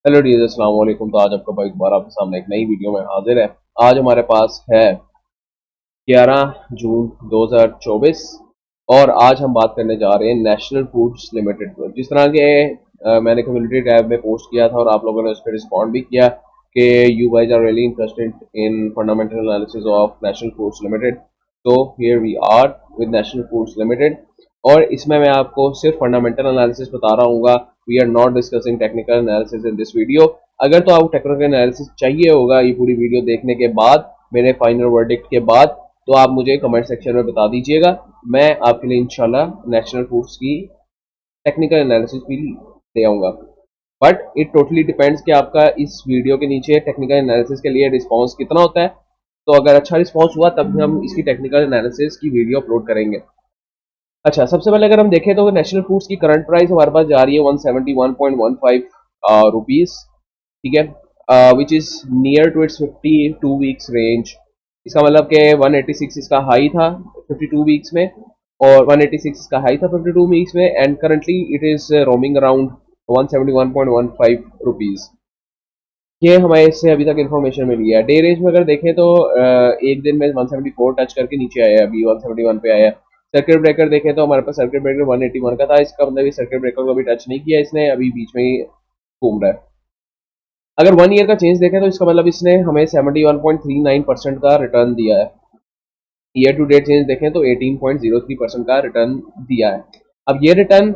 Hello dear, अस्सलाम वालेकुम। तो आज आपका भाई दोबारा आपके सामने एक नई वीडियो में हाजिर है। आज हमारे पास है 11 जून 2024 और आज हम बात करने जा रहे हैं नेशनल फूड्स लिमिटेड पर। जिस तरह के मैंने कम्युनिटी टैब में पोस्ट किया था और आप लोगों ने उस पर रिस्पॉन्ड भी किया कि you guys are really interested in fundamental analysis of National Foods Limited. तो here we are with National Foods Limited और इसमें मैं आपको सिर्फ फंडामेंटल एनालिसिस बता रहा हूँ। We are not discussing technical analysis in this video. अगर तो आपको टेक्निकल एनालिसिस चाहिए होगा ये पूरी वीडियो देखने के बाद, मेरे फाइनल वर्डिक्ट के बाद, तो आप मुझे कमेंट सेक्शन में बता दीजिएगा। मैं आपके लिए इंशाल्लाह नेशनल फूड्स की टेक्निकल एनालिसिस भी ले आऊँगा। बट इट टोटली डिपेंड्स कि आपका इस वीडियो के नीचे टेक्निकल एनालिसिस के लिए रिस्पॉन्स कितना होता है। तो अगर अच्छा रिस्पॉन्स हुआ तब हम इसकी टेक्निकल एनालिसिस की वीडियो अपलोड करेंगे। अच्छा, सबसे पहले अगर हम देखें तो नेशनल फूड्स की करंट प्राइस हमारे पास जा रही है 171.15 रुपीज। ठीक है, which is near to its 52 weeks range. इसका मतलब कि 186 इसका हाई था 52 वीक्स में, और 186 इसका हाई था 52 वीक्स में, and currently it is roaming around 171.15 rupees. ये हमें इससे अभी तक इन्फॉर्मेशन मिली है। डे रेंज में अगर देखें तो एक दिन में 174 टच करके नीचे आया है, अभी 171 पे आया है। सर्किट ब्रेकर देखें तो हमारे पास सर्किट ब्रेकर 181 का था। इसका मतलब सर्किट ब्रेकर को अभी टच नहीं किया इसने, अभी बीच में ही घूम रहा है। अगर 1 ईयर का चेंज देखें तो इसका मतलब इसने हमें 71.39% का रिटर्न दिया है। ईयर टू डेट चेंज देखें तो 18.03% का रिटर्न दिया है। अब ये रिटर्न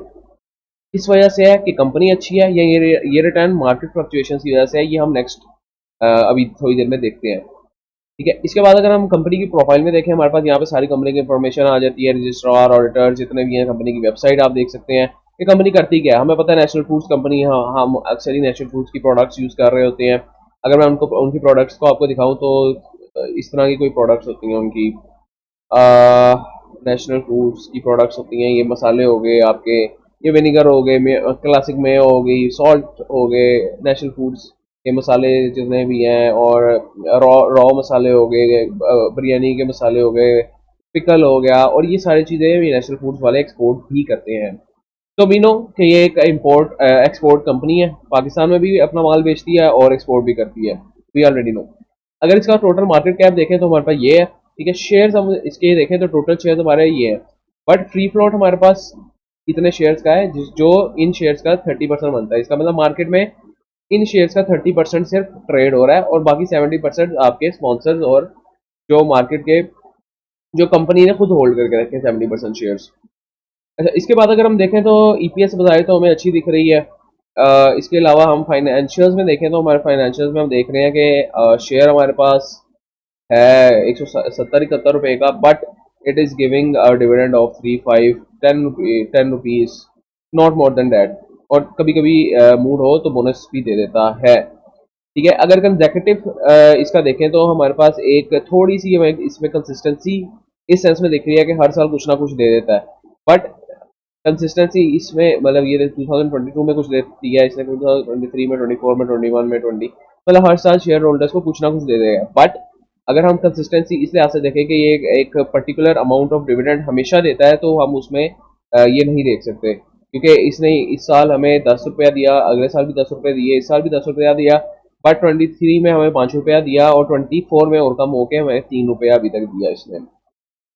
इस वजह से है कि कंपनी अच्छी है, या ये रिटर्न मार्केट फ्लक्चुएशन की वजह से है, ये हम नेक्स्ट अभी थोड़ी देर में देखते हैं। ठीक है, इसके बाद अगर हम कंपनी की प्रोफाइल में देखें, हमारे पास यहाँ पे सारी कंपनी की इंफॉर्मेशन आ जाती है। रजिस्ट्रार, ऑडिटर, जितने भी हैं, कंपनी की वेबसाइट आप देख सकते हैं। ये कंपनी करती क्या है हमें पता है, नेशनल फूड्स कंपनी है। हम अक्सर ही नेशनल फूड्स की प्रोडक्ट्स यूज़ कर रहे होते हैं। अगर मैं उनको उनकी प्रोडक्ट्स को आपको दिखाऊं तो इस तरह की कोई प्रोडक्ट्स होती हैं उनकी। नेशनल फूड्स की प्रोडक्ट्स होती हैं, ये मसाले हो गए आपके, ये विनेगर हो गए, क्लासिक मेयो हो गई, सॉल्ट हो गए, नेशनल फूड्स के मसाले जितने भी हैं, और रॉ रॉ मसाले हो गए, बिरयानी के मसाले हो गए, पिकल हो गया, और ये सारी चीज़ें ये नेशनल फूड्स वाले एक्सपोर्ट भी करते हैं। तो वी नो कि ये एक इम्पोर्ट एक्सपोर्ट कंपनी है, पाकिस्तान में भी अपना माल बेचती है और एक्सपोर्ट भी करती है। We already know. अगर इसका टोटल मार्केट कैप देखें तो हमारे पास ये है। ठीक है, शेयर्स हम इसके देखें तो टोटल शेयर्स हमारे ये है, बट फ्री फ्लोट हमारे पास इतने शेयर्स का है जो इन शेयर्स का 30% बनता है। इसका मतलब मार्केट में इन शेयर्स का 30% सिर्फ ट्रेड हो रहा है, और बाकी 70% आपके स्पॉन्सर्स और जो मार्केट के जो कंपनी ने खुद होल्ड करके रखे हैं 70% शेयर्स। अच्छा, इसके बाद अगर हम देखें तो ईपीएस बताए तो हमें अच्छी दिख रही है। इसके अलावा हम फाइनेंशियल्स में देखें तो हमारे फाइनेंशियल्स में हम देख रहे हैं कि शेयर हमारे पास है 170-71 रुपए का, but it is giving a dividend of 3, 5, 10 rupees, not more than that. और कभी कभी मूड हो तो बोनस भी दे देता है। ठीक है, अगर कंजेक्यूटिव इसका देखें तो हमारे पास एक थोड़ी सी हमें इसमें कंसिस्टेंसी इस सेंस में दिख रही है कि हर साल कुछ ना कुछ दे देता है, बट कंसिस्टेंसी इसमें मतलब ये 2022 में कुछ देती है इसने, 2023 में, 24 में, 21 में, 20, मतलब हर साल शेयर होल्डर्स को कुछ ना कुछ दे देगा। बट अगर हम कंसिस्टेंसी इस लिहाज से देखें कि ये एक पर्टिकुलर अमाउंट ऑफ डिविडेंड हमेशा देता है, तो हम उसमें ये नहीं देख सकते, क्योंकि इसने इस साल हमें 10 रुपया दिया, अगले साल भी 10 रुपये दिए, इस साल भी 10 रुपया दिया, बट 23 में हमें 5 रुपया दिया, और 24 में और कम होके हमें 3 रुपया अभी तक दिया इसने।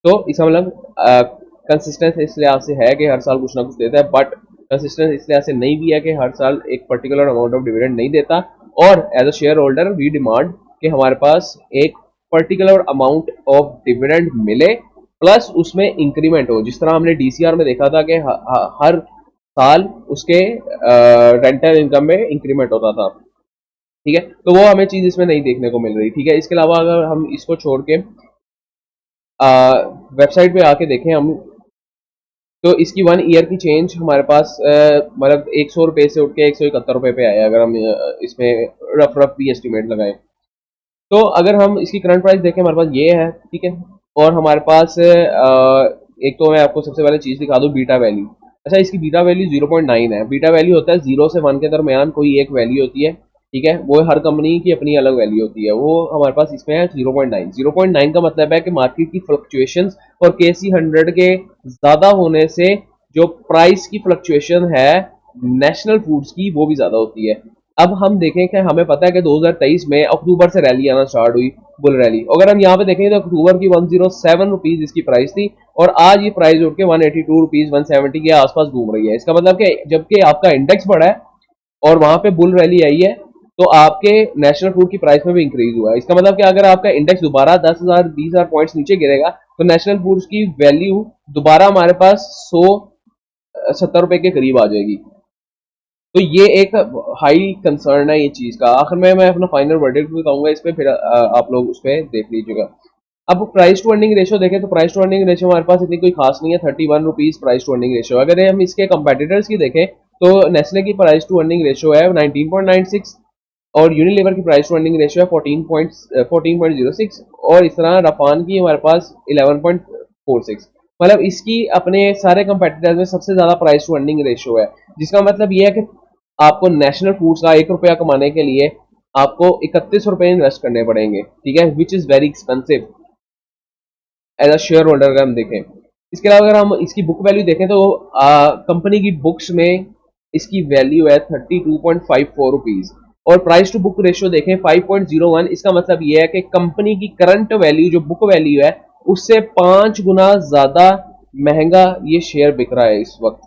तो इसका मतलब कंसिस्टेंस इस लिहाज से है कि हर साल कुछ ना कुछ देता है, बट कंसिस्टेंस इस लिहाज से नहीं भी है कि हर साल एक पर्टिकुलर अमाउंट ऑफ डिविडेंड नहीं देता। और as a shareholder we demand कि हमारे पास एक पर्टिकुलर अमाउंट ऑफ डिविडेंड मिले, प्लस उसमें इंक्रीमेंट हो, जिस तरह हमने डीसीआर में देखा था कि हर साल उसके रेंटल इनकम में इंक्रीमेंट होता था। ठीक है, तो वो हमें चीज इसमें नहीं देखने को मिल रही। ठीक है, इसके अलावा अगर हम इसको छोड़ के वेबसाइट पे आके देखें हम, तो इसकी 1 ईयर की चेंज हमारे पास मतलब 100 रुपये से उठ के 171 रुपये पे आया, अगर हम इसमें रफ भी एस्टिमेट लगाएं। तो अगर हम इसकी करंट प्राइस देखें हमारे पास ये है। ठीक है, और हमारे पास एक तो मैं आपको सबसे पहले चीज़ दिखा दूँ, बीटा वैल्यू। अच्छा, इसकी बीटा वैल्यू 0.9 है। बीटा वैल्यू होता है 0 से 1 के दरमियान कोई एक वैल्यू होती है। ठीक है, वो हर कंपनी की अपनी अलग वैल्यू होती है, वो हमारे पास इसमें है 0.9। 0.9 का मतलब है कि मार्केट की फ्लक्चुएशंस और केसी 100 के ज़्यादा होने से जो प्राइस की फ्लक्चुएशन है नेशनल फूड्स की, वो भी ज़्यादा होती है। अब हम देखें कि हमें पता है कि 2023 में अक्टूबर से रैली आना स्टार्ट हुई, बुल रैली। अगर हम यहाँ पे देखें तो अक्टूबर की 107 रुपीज इसकी प्राइस थी और आज ये प्राइस उठ के 182 रुपीज 170 के आसपास घूम रही है। इसका मतलब कि जबकि आपका इंडेक्स बढ़ा है और वहां पे बुल रैली आई है, तो आपके नेशनल फूड की प्राइस में भी इंक्रीज हुआ है। इसका मतलब कि अगर आपका इंडेक्स दोबारा 10,000 20,000 पॉइंट्स नीचे गिरेगा तो नेशनल फूड्स की वैल्यू दोबारा हमारे पास 170 रुपए के करीब आ जाएगी। तो ये एक हाई कंसर्न है ये चीज का। आखिर में मैं अपना फाइनल वर्डिक्ट भी कहूंगा इस पे, फिर आप लोग उस पर देख लीजिएगा। अब प्राइस टू अर्निंग रेशियो देखें तो प्राइस टू अर्निंग रेशियो हमारे पास इतनी कोई खास नहीं है, 31 rupees price to earning ratio. अगर हम इसके कंपेटिटर्स की देखें तो नेस्ले की प्राइस टू अर्निंग रेशियो है 19.96 और यूनिलीवर की प्राइस टू अर्निंग रेशियो है 14.06 और इस तरह रफान की हमारे पास 11.46। मतलब इसकी अपने सारे कंपेटिटर्स में सबसे ज्यादा प्राइस टू अर्निंग रेशियो है, जिसका मतलब ये है कि आपको नेशनल फूड्स का 1 रुपया कमाने के लिए आपको 31 रुपए इन्वेस्ट करने पड़ेंगे, ठीक है, which is very expensive as a shareholder. अगर हम देखें इसके अलावा अगर हम इसकी बुक वैल्यू देखें तो कंपनी की बुक्स में इसकी वैल्यू है 32.54 रुपीज और प्राइस टू बुक रेशियो देखें 5.01। इसका मतलब यह है कि कंपनी की करंट वैल्यू जो बुक वैल्यू है उससे 5 गुना ज्यादा महंगा ये शेयर बिक रहा है इस वक्त,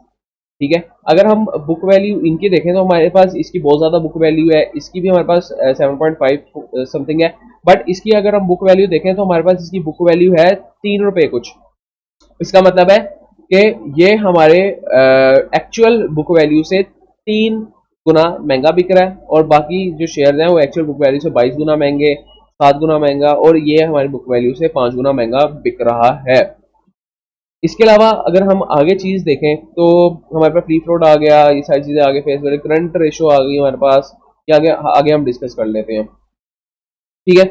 ठीक है। अगर हम बुक वैल्यू इनकी देखें तो हमारे पास इसकी बहुत ज्यादा बुक वैल्यू है, इसकी भी हमारे पास 7.5 समथिंग है, बट इसकी अगर हम बुक वैल्यू देखें तो हमारे पास इसकी बुक वैल्यू है 3 रुपए कुछ। इसका मतलब है कि ये हमारे एक्चुअल बुक वैल्यू से 3 गुना महंगा बिक रहा है और बाकी जो शेयर हैं वो एक्चुअल बुक वैल्यू से 22 गुना महंगे, 7 गुना महंगा और ये हमारी बुक वैल्यू से 5 गुना महंगा बिक रहा है। इसके अलावा अगर हम आगे चीज देखें तो हमारे पास फ्री फ्लोट आ गया, ये सारी चीजें आगे फेस वैल्यू करंट रेशो आ गई हमारे पास, ये आगे आगे हम डिस्कस कर लेते हैं, ठीक है।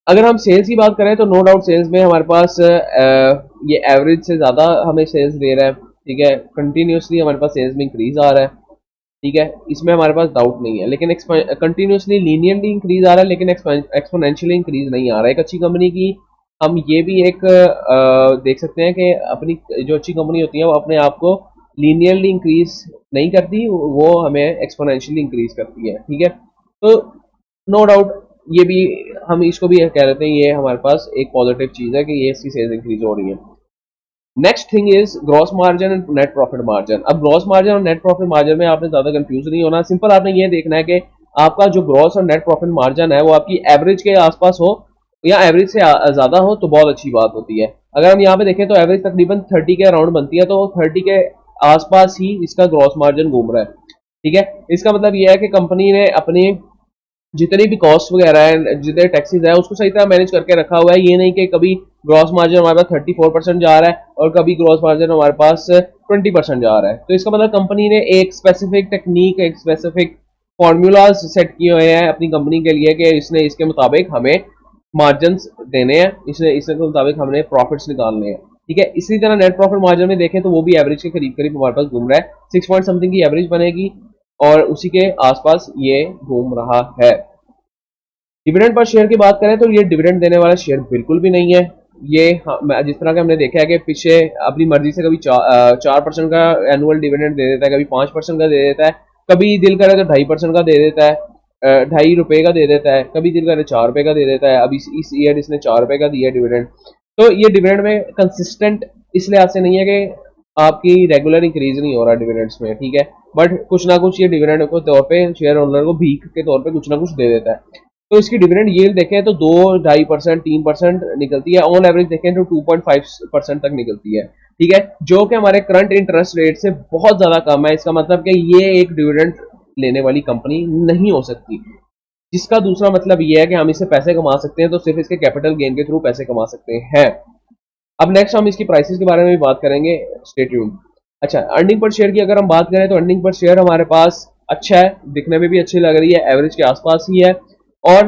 अगर हम सेल्स की बात करें तो नो डाउट सेल्स में हमारे पास ये एवरेज से ज्यादा हमें सेल्स दे रहा है, ठीक है। कंटिन्यूसली हमारे पास सेल्स में इंक्रीज आ रहा है, ठीक है, इसमें हमारे पास डाउट नहीं है। लेकिन कंटिन्यूसली लीनियरली इंक्रीज आ रहा है लेकिन एक्सपोनेंशियली इंक्रीज नहीं आ रहा है। एक अच्छी कंपनी की हम ये भी एक देख सकते हैं कि अपनी जो अच्छी कंपनी होती है वो अपने आप को लीनियरली इंक्रीज नहीं करती, वो हमें एक्सपोनेंशियली इंक्रीज करती है, ठीक है। तो नो डाउट ये भी हम इसको भी कह लेते हैं, ये हमारे पास एक पॉजिटिव चीज है कि ये इसकी सेल्स इंक्रीज हो रही है। Next thing is gross margin and net profit margin. अब ग्रॉस मार्जिन और नेट प्रॉफिट मार्जिन में आपने ज्यादा कंफ्यूज नहीं होना, सिंपल आपने ये देखना है कि आपका जो ग्रॉस और नेट प्रॉफिट मार्जिन है वो आपकी एवरेज के आसपास हो या एवरेज से ज्यादा हो तो बहुत अच्छी बात होती है। अगर हम यहाँ पे देखें तो एवरेज तकरीबन 30 के अराउंड बनती है, तो 30 के आसपास ही इसका ग्रॉस मार्जिन घूम रहा है, ठीक है। इसका मतलब यह है कि कंपनी ने अपनी जितनी भी कॉस्ट वगैरह है, जितने टैक्सेस है, उसको सही तरह मैनेज करके रखा हुआ है। ये नहीं कि कभी ग्रॉस मार्जिन हमारे पास 34% जा रहा है और कभी ग्रॉस मार्जिन हमारे पास 20% जा रहा है। तो इसका मतलब कंपनी ने एक स्पेसिफिक टेक्निक, एक स्पेसिफिक फॉर्मूलाज सेट किए हुए हैं अपनी कंपनी के लिए कि इसने इसके मुताबिक हमें मार्जिन देने हैं, इसने इसके मुताबिक हमने प्रॉफिट्स निकालने हैं, ठीक है। इसी तरह नेट प्रॉफिट मार्जिन में देखें तो वो भी एवरेज के करीब करीब हमारे पास घूम रहा है, 6 पॉइंट समथिंग की एवरेज बनेगी और उसी के आसपास ये घूम रहा है। डिविडेंड पर शेयर की बात करें तो ये डिविडेंड देने वाला शेयर बिल्कुल भी नहीं है। ये जिस तरह का हमने देखा है कि पीछे अपनी मर्जी से कभी 4% का एनुअल डिविडेंड दे देता है, कभी 5% का दे देता है, कभी दिल करे तो 2.5% का दे देता है, 2.5 रुपए का दे देता है, कभी दिल करे 4 रुपए का दे देता है। अब इस ईयर इसने 4 रुपए का दिया डिविडेंड। तो ये डिविडेंड में कंसिस्टेंट इस लिहाज से नहीं है कि आपकी रेगुलर इंक्रीज नहीं हो रहा डिविडेंड्स में, ठीक है, बट कुछ ना कुछ ये डिविडेंड के तौर पे शेयर होल्डर को भीख के तौर पे कुछ ना कुछ दे देता है। तो इसकी डिविडेंड यील्ड देखें तो 2-2.5% 3% निकलती है, ऑन एवरेज देखें तो 2.5% तक निकलती है, ठीक है, जो कि हमारे करंट इंटरेस्ट रेट से बहुत ज्यादा कम है। इसका मतलब कि ये एक डिविडेंड लेने वाली कंपनी नहीं हो सकती, जिसका दूसरा मतलब ये है कि हम इससे पैसे कमा सकते हैं तो सिर्फ इसके कैपिटल गेन के थ्रू पैसे कमा सकते हैं। अब नेक्स्ट हम इसकी प्राइसेस के बारे में भी बात करेंगे, स्टे ट्यून्ड। अच्छा, अर्निंग पर शेयर की अगर हम बात करें तो अर्निंग पर शेयर हमारे पास अच्छा है, दिखने में भी अच्छी लग रही है, एवरेज के आसपास ही है और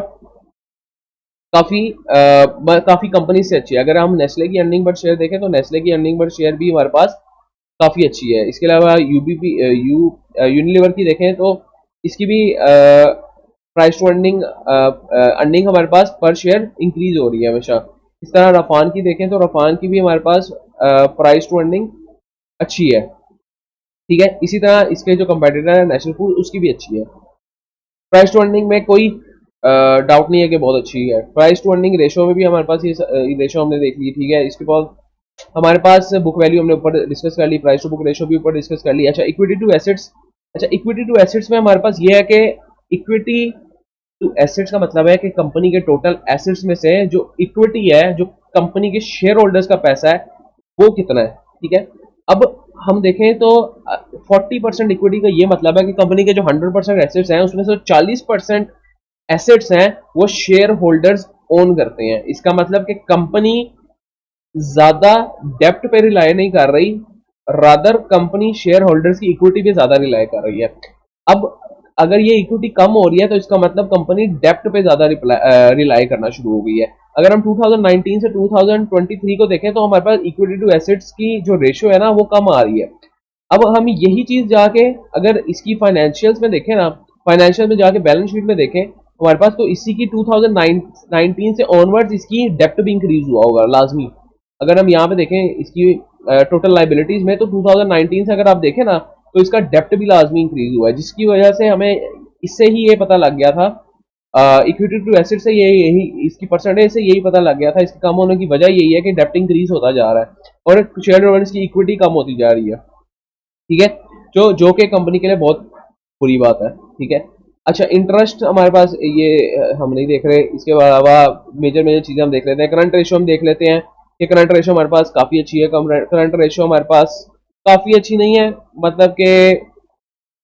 काफी काफी कंपनी से अच्छी है। अगर हम नेस्ले की अर्निंग पर शेयर देखें तो नेस्ले की अर्निंग पर शेयर भी हमारे पास काफी अच्छी है। इसके अलावा यूबीपी यूनिलीवर की देखें तो इसकी भी प्राइस टू अर्निंग अर्निंग हमारे पास पर शेयर इंक्रीज हो रही है हमेशा। इस तरह रफान की देखें तो रफान की भी हमारे पास प्राइस टू अर्निंग अच्छी है, ठीक है। इसी तरह इसके जो कंपेटिटर है नेशनल फूड, उसकी भी अच्छी है। प्राइस टू अर्निंग में कोई डाउट नहीं है कि बहुत अच्छी है। प्राइस टू अर्निंग रेशो में भी हमारे पास ये रेशो हमने देख ली, ठीक है। इसके बाद हमारे पास बुक वैल्यू हमने ऊपर डिस्कस कर ली, प्राइस टू बुक रेशो भी ऊपर डिस्कस कर ली। अच्छा, इक्विटी टू एसेट्स। अच्छा, इक्विटी टू एसेट्स में हमारे पास ये है कि इक्विटी टू एसेट्स का मतलब है कि कंपनी के टोटल एसेट्स में से जो इक्विटी है, जो कंपनी के शेयर होल्डर्स का पैसा है, वो कितना है, ठीक है। अब हम देखें तो 40% इक्विटी का ये मतलब है कि कंपनी के जो 100% एसेट्स हैं उसमें से 40% एसेट्स हैं वो शेयर होल्डर्स ओन करते हैं। इसका मतलब कि कंपनी ज्यादा डेप्ट पे रिलाय नहीं कर रही, रादर कंपनी शेयर होल्डर्स की इक्विटी पे ज्यादा रिलाय कर रही है। अब अगर ये इक्विटी कम हो रही है तो इसका मतलब कंपनी डेप्ट पे ज्यादा रिलाय करना शुरू हो गई है। अगर हम 2019 से 2023 को देखें तो हमारे पास इक्विटी टू एसेट्स की जो रेशियो है ना वो कम आ रही है। अब हम यही चीज जाके अगर इसकी फाइनेंशियल्स में देखें ना, फाइनेंशियल में जाके बैलेंस शीट में देखें हमारे पास, तो इसी की 2019 से ऑनवर्ड्स इसकी डेप्ट भी इंक्रीज हुआ होगा लाजमी। अगर हम यहाँ पे देखें इसकी टोटल लाइबिलिटीज में, तो 2019 से अगर आप देखें ना तो इसका डेप्ट भी लाजमी इंक्रीज हुआ है, जिसकी वजह से हमें इससे ही ये पता लग गया था, इक्विटी टू एसेट से यही इसकी परसेंटेज से यही पता लग गया था, इसके कम होने की वजह यही है कि डेप्ट इंक्रीज होता जा रहा है और शेयर होल्डर्स की इक्विटी कम होती जा रही है, ठीक है। जो कि कंपनी के लिए बहुत बुरी बात है, ठीक है। अच्छा, इंटरेस्ट हमारे पास ये हम नहीं देख रहे, इसके अलावा मेजर मेजर चीजें हम देख लेते हैं। करंट रेशियो हम देख लेते हैं कि करंट रेशियो हमारे पास काफी अच्छी है। करंट रेशियो हमारे पास काफी अच्छी नहीं है, मतलब कि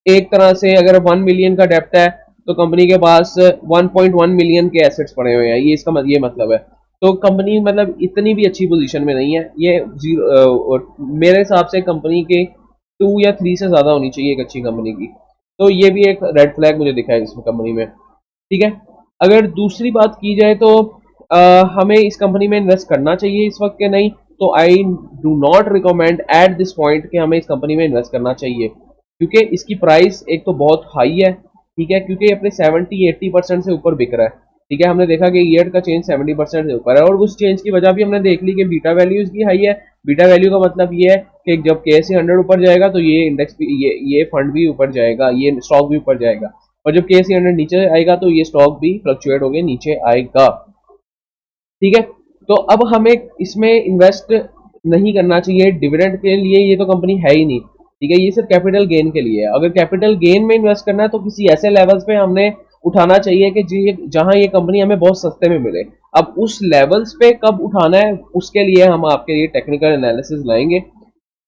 एक तरह से अगर 1 मिलियन का डेप्ट है तो कंपनी के पास 1.1 मिलियन के एसेट्स पड़े हुए हैं, ये इसका ये मतलब है। तो कंपनी मतलब इतनी भी अच्छी पोजीशन में नहीं है, ये मेरे हिसाब से कंपनी के 2 या 3 से ज्यादा होनी चाहिए एक अच्छी कंपनी की। तो ये भी एक रेड फ्लैग मुझे दिखा है इसमें कंपनी में, ठीक है। अगर दूसरी बात की जाए तो हमें इस कंपनी में इन्वेस्ट करना चाहिए इस वक्त के नहीं, तो I do not recommend at this point कि हमें इस कंपनी में इन्वेस्ट करना चाहिए, क्योंकि इसकी प्राइस एक तो बहुत हाई है, ठीक है, क्योंकि ये अपने 70-80% से ऊपर बिक रहा है, ठीक है। हमने देखा कि ईयर का चेंज 70% से ऊपर है और उस चेंज की वजह भी हमने देख ली कि बीटा वैल्यू इसकी हाई है। बीटा वैल्यू का मतलब ये है कि जब KSE 100 ऊपर जाएगा तो ये इंडेक्स भी, ये फंड भी ऊपर जाएगा, ये स्टॉक भी ऊपर जाएगा, और जब KSE 100 नीचे आएगा तो ये स्टॉक भी फ्लक्चुएट होकर नीचे आएगा, ठीक है। तो अब हमें इसमें इन्वेस्ट नहीं करना चाहिए डिविडेंड के लिए, ये तो कंपनी है ही नहीं, ठीक है। ये सिर्फ कैपिटल गेन के लिए है। अगर कैपिटल गेन में इन्वेस्ट करना है तो किसी ऐसे लेवल्स पे हमने उठाना चाहिए कि जहां ये कंपनी हमें बहुत सस्ते में मिले। अब उस लेवल्स पे कब उठाना है उसके लिए हम आपके लिए टेक्निकल एनालिसिस लाएंगे।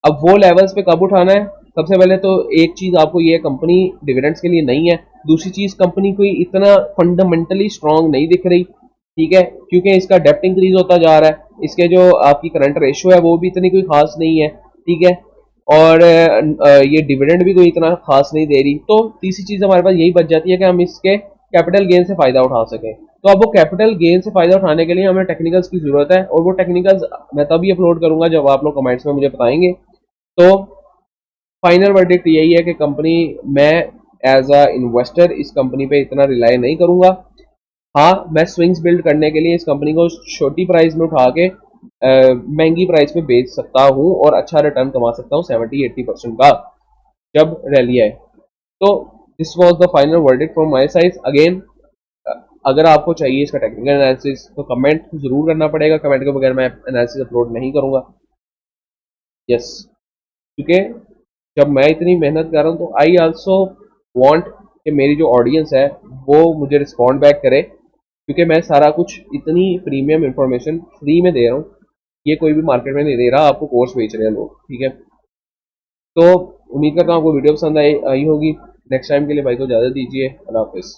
अब वो लेवल्स पे कब उठाना है, सबसे पहले तो एक चीज आपको ये, कंपनी डिविडेंड्स के लिए नहीं है। दूसरी चीज, कंपनी कोई इतना फंडामेंटली स्ट्रांग नहीं दिख रही, ठीक है, क्योंकि इसका डेप्ट इंक्रीज होता जा रहा है, इसके जो आपकी करंट रेशियो है वो भी इतनी कोई खास नहीं है, ठीक है, और ये डिविडेंड भी कोई इतना खास नहीं दे रही। तो तीसरी चीज हमारे पास यही बच जाती है कि हम इसके कैपिटल गेन से फायदा उठा सकें। तो अब वो कैपिटल गेन से फायदा उठाने के लिए हमें टेक्निकल्स की जरूरत है, और वो टेक्निकल्स मैं तभी अपलोड करूंगा जब आप लोग कमेंट्स में मुझे बताएंगे। तो फाइनल वर्डिक्ट यही है कि कंपनी, मैं एज अ इन्वेस्टर इस कंपनी पे इतना रिलाई नहीं करूंगा। हाँ, मैं स्विंग्स बिल्ड करने के लिए इस कंपनी को छोटी प्राइस में उठा के महंगी प्राइस में बेच सकता हूँ और अच्छा रिटर्न कमा सकता हूँ 70-80% का जब रैली आए। तो this was the final verdict from my side. Again, अगर आपको चाहिए इसका टेक्निकल एनालिसिस तो कमेंट जरूर करना पड़ेगा, कमेंट के बगैर मैं एनालिसिस अपलोड नहीं करूंगा। यस, क्योंकि जब मैं इतनी मेहनत कर रहा हूँ तो आई ऑल्सो वॉन्ट कि मेरी जो ऑडियंस है वो मुझे रिस्पॉन्ड बैक करे, क्योंकि मैं सारा कुछ इतनी प्रीमियम इंफॉर्मेशन फ्री में दे रहा हूँ, ये कोई भी मार्केट में नहीं दे रहा, आपको कोर्स बेच रहे हैं लोग, ठीक है। तो उम्मीद करता हूँ आपको वीडियो पसंद आई होगी। नेक्स्ट टाइम के लिए भाई को इजाजत दीजिए। अल्लाह हाफिज़।